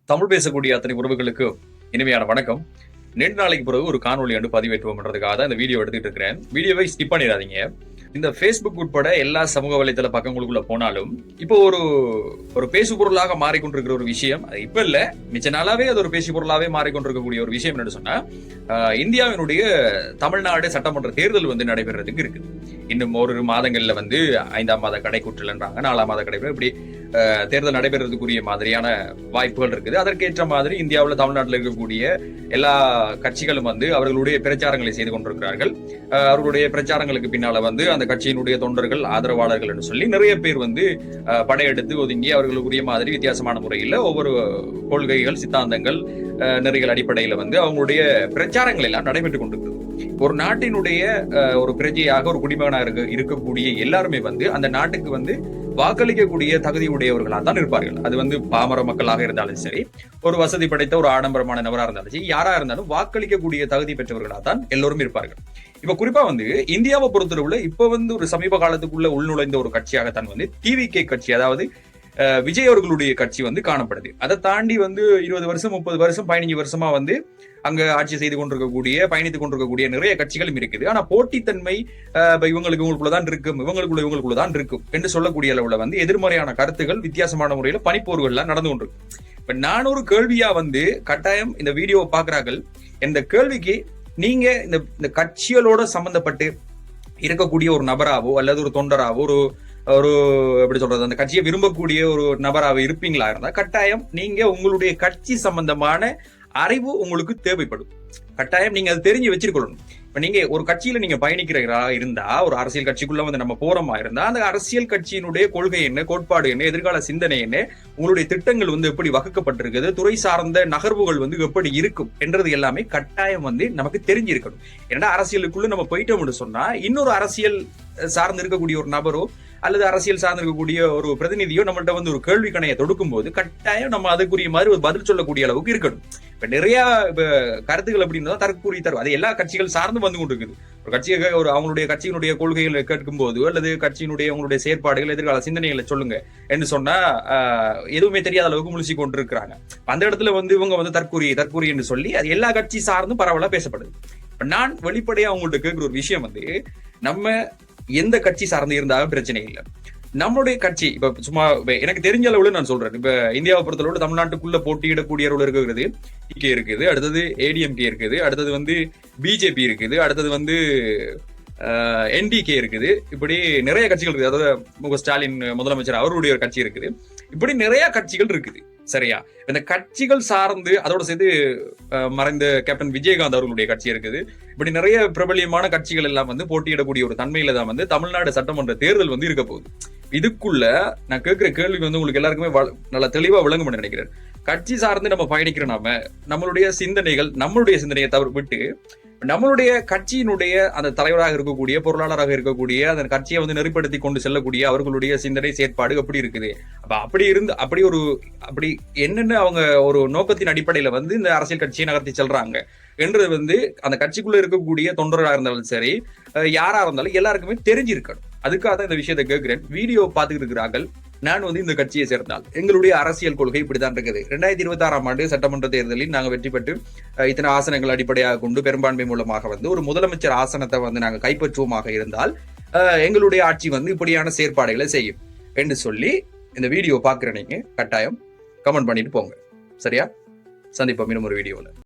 தமிழ் பேசக்கூடிய அத்தனை உறவுகளுக்கு இனிமையான வணக்கம். நீண்ட நாளைக்கு பிறகு ஒரு காணொலி பதிவேற்றுவோம்ன்றதுக்காக தான் இந்த வீடியோ எடுத்துட்டு இருக்கிறேன். வீடியோவை ஸ்கிப் பண்ணிடாதீங்க. இந்த Facebook உட்பட எல்லா சமூக வலைதள பக்கங்களுக்குள்ள போனாலும் இப்போ ஒரு பேசு பொருளாக மாறிக்கொண்டிருக்கிற ஒரு விஷயம், அது இப்ப இல்ல, மிச்ச நாளாவே அது ஒரு பேசு பொருளாவே மாறிக்கொண்டிருக்கக்கூடிய ஒரு விஷயம் என்னன்னு சொன்னா, இந்தியாவினுடைய தமிழ்நாடு சட்டமன்ற தேர்தல் நடைபெறதுக்கு இருக்குது. இன்னும் ஒரு மாதங்கள்ல 5ஆம் மாத கடைக்குற்றல்ன்றாங்க, 4ஆம் மாத கடைக்குற்றல், இப்படி தேர்தல் நடைபெறதுக்குரிய மாதிரியான வாய்ப்புகள் இருக்குது. அதற்கேற்ற மாதிரி இந்தியாவில் தமிழ்நாட்டில் இருக்கக்கூடிய எல்லா கட்சிகளும் அவர்களுடைய பிரச்சாரங்களை செய்து கொண்டிருக்கிறார்கள். அவர்களுடைய பிரச்சாரங்களுக்கு பின்னால அந்த கட்சியினுடைய தொண்டர்கள், ஆதரவாளர்கள் என்று சொல்லி நிறைய பேர் படையெடுத்து ஒதுங்கி அவர்களுக்குரிய மாதிரி வித்தியாசமான முறையில் ஒவ்வொரு கொள்கைகள், சித்தாந்தங்கள், நெறிகள் அடிப்படையில் அவங்களுடைய பிரச்சாரங்கள் எல்லாம் நடைபெற்றுக் கொண்டிருக்கிறது. ஒரு நாட்டினுடைய ஒரு பிரஜையாக, ஒரு குடிமகனாக இருக்கக்கூடிய எல்லாருமே அந்த நாட்டுக்கு வாக்களிக்கக்கூடிய தகுதி உடையவர்களாக தான் இருப்பார்கள். அது பாமர மக்களாக இருந்தாலும் சரி, ஒரு வசதி படைத்த ஒரு ஆடம்பரமான நபராக இருந்தாலும் சரி, யாரா இருந்தாலும் வாக்களிக்கக்கூடிய தகுதி பெற்றவர்களாக தான் எல்லோரும் இருப்பார்கள். இப்ப குறிப்பா இந்தியாவை பொறுத்தளவுல இப்ப ஒரு சமீப காலத்துக்குள்ள உள்நுழைந்த ஒரு கட்சியாகத்தான் டிவிகே கட்சி, அதாவது விஜய் அவர்களுடைய கட்சி காணப்படுது. அதை தாண்டி 20 வருஷம், 30 வருஷம், 15 வருஷமா அங்க ஆட்சி செய்து கொண்டிருக்கக்கூடிய, பயணித்துக் கொண்டிருக்கக்கூடிய நிறைய கட்சிகளும் இருக்குது. ஆனா போட்டித்தன்மை இவங்களுக்குள்ளதான் இருக்கும், இவங்களுக்குள்ளதான் இருக்கும் என்று சொல்லக்கூடிய அளவுல எதிர்மறையான கருத்துகள், வித்தியாசமான முறையில பனிப்போர்கள்லாம் நடந்து கொண்டிருக்கு. இப்ப நான் ஒரு கேள்வியா கட்டாயம் இந்த வீடியோவை பாக்குறார்கள், இந்த கேள்விக்கு நீங்க இந்த கட்சிகளோட சம்பந்தப்பட்டு இருக்கக்கூடிய ஒரு நபராவோ அல்லது ஒரு தொண்டராவோ, ஒரு எப்படி சொல்றது, அந்த கட்சியை விரும்பக்கூடிய ஒரு நபராக இருப்பீங்களா இருந்தா கட்டாயம் நீங்க உங்களுடைய கட்சி சம்பந்தமான அறிவு உங்களுக்கு தேவைப்படும். கட்டாயம் நீங்க அதை தெரிஞ்சு வச்சிருக்கணும். இப்ப நீங்க ஒரு கட்சியில நீங்க பயணிக்கிறீங்களா இருந்தா, ஒரு அரசியல் கட்சிக்குள்ள நம்ம போறோமா இருந்தா, அந்த அரசியல் கட்சியினுடைய கொள்கை என்ன, கோட்பாடு என்ன, எதிர்கால சிந்தனை என்ன, உங்களுடைய திட்டங்கள் எப்படி வகுக்கப்பட்டிருக்குது, துறை சார்ந்த நகர்வுகள் எப்படி இருக்கும் என்றது எல்லாமே கட்டாயம் நமக்கு தெரிஞ்சிருக்கணும். ஏன்னா அரசியலுக்குள்ள நம்ம போயிட்டோம்னு சொன்னா, இன்னொரு அரசியல் சார்ந்து இருக்கக்கூடிய ஒரு நபரோ அல்லது அரசியல் சார்ந்து இருக்கக்கூடிய ஒரு பிரதிநிதியோ நம்மள்ட்ட ஒரு கேள்வி கணையை தொடுக்கும் போது கட்டாயம் நம்ம அதுக்குரிய மாதிரி ஒரு பதில் சொல்லக்கூடிய அளவுக்கு இருக்கணும். இப்ப நிறைய கருத்துக்கள் அப்படின்றத தரக்கூடிய தரும், அது எல்லா கட்சிகள் சார்ந்து கொண்டிருக்குது. ஒரு கட்சியை அவங்களுடைய கட்சியினுடைய கொள்கைகளை கேட்கும் போது அல்லது கட்சியினுடைய அவங்களுடைய செயற்பாடுகள், எதிர்கால சிந்தனைகளை சொல்லுங்க என்று சொன்னா எதுவுமே தெரியாத அளவுக்கு முழிச்சு கொண்டு இருக்கிறாங்க. அந்த இடத்துல இவங்க தற்கூரி என்று சொல்லி அது எல்லா கட்சி சார்ந்தும் பரவலா பேசப்படுது. இப்ப நான் வெளிப்படையா அவங்கள்ட்ட கேட்கிற ஒரு விஷயம், நம்ம எந்த கட்சி சார்ந்து இருந்தாலும் பிரச்சனை இல்லை. நம்மளுடைய கட்சி இப்ப சும்மா எனக்கு தெரிஞ்ச அளவுல நான் சொல்றேன். இப்ப இந்தியாவை பொறுத்தளவு தமிழ்நாட்டுக்குள்ள போட்டியிடக்கூடியவர்கள் இருக்கிறது டிகே இருக்குது, அடுத்தது ஏடிஎம்கே இருக்குது, அடுத்தது பிஜேபி இருக்குது, அடுத்தது என்டிகே இருக்குது. இப்படி நிறைய கட்சிகள் இருக்குது. அதாவது முக ஸ்டாலின் முதலமைச்சர் அவருடைய ஒரு கட்சி இருக்குது. இப்படி நிறைய கட்சிகள் இருக்குது. சரியா? இந்த கட்சிகள் சார்ந்து அதோட சேர்த்து மறைந்த கேப்டன் விஜயகாந்த் அவர்களுடைய கட்சி இருக்குது. இப்படி நிறைய பிரபலியமான கட்சிகள் எல்லாம் போட்டியிடக்கூடிய ஒரு தன்மையில தான் தமிழ்நாடு சட்டமன்ற தேர்தல் இருக்க போகுது. இதுக்குள்ள நான் கேட்கிற கேள்வி உங்களுக்கு எல்லாருக்குமே நல்லா தெளிவா விளங்கும் நினைக்கிறேன். கட்சி சார்ந்து நம்ம பயணிக்கிற நம்மளுடைய சிந்தனையை தவிர விட்டு நம்மளுடைய கட்சியினுடைய அந்த தலைவராக இருக்கக்கூடிய, பொருளாளராக இருக்கக்கூடிய, அந்த கட்சியை நெறிப்படுத்தி கொண்டு செல்லக்கூடிய அவர்களுடைய சிந்தனை, செயற்பாடு எப்படி இருக்குது, அப்படி என்னென்ன அவங்க ஒரு நோக்கத்தின் அடிப்படையில இந்த அரசியல் கட்சியை நகர்த்தி செல்றாங்க என்றது அந்த கட்சிக்குள்ள இருக்கக்கூடிய தொண்டராக இருந்தாலும் சரி, யாரா இருந்தாலும் எல்லாருக்குமே தெரிஞ்சிருக்கணும். அதுக்காக தான் இந்த விஷயத்தை கேட்கிறேன். வீடியோ பார்த்துக்கிட்டு இருக்கிறார்கள், நான் இந்த கட்சியை சேர்ந்தால் எங்களுடைய அரசியல் கொள்கை இப்படித்தான் இருக்குது. 2026ஆம் ஆண்டு சட்டமன்ற தேர்தலில் நாங்கள் வெற்றி பெற்று இத்தனை ஆசனங்கள் அடிப்படையாக கொண்டு பெரும்பான்மை மூலமாக ஒரு முதலமைச்சர் ஆசனத்தை நாங்கள் கைப்பற்றுவோமாக இருந்தால் எங்களுடைய ஆட்சி இப்படியான செயற்பாடுகளை செய்யும் என்று சொல்லி இந்த வீடியோ பார்க்கிற நீங்க கட்டாயம் கமெண்ட் பண்ணிட்டு போங்க. சரியா? சந்திப்போம் இன்னும் ஒரு வீடியோல.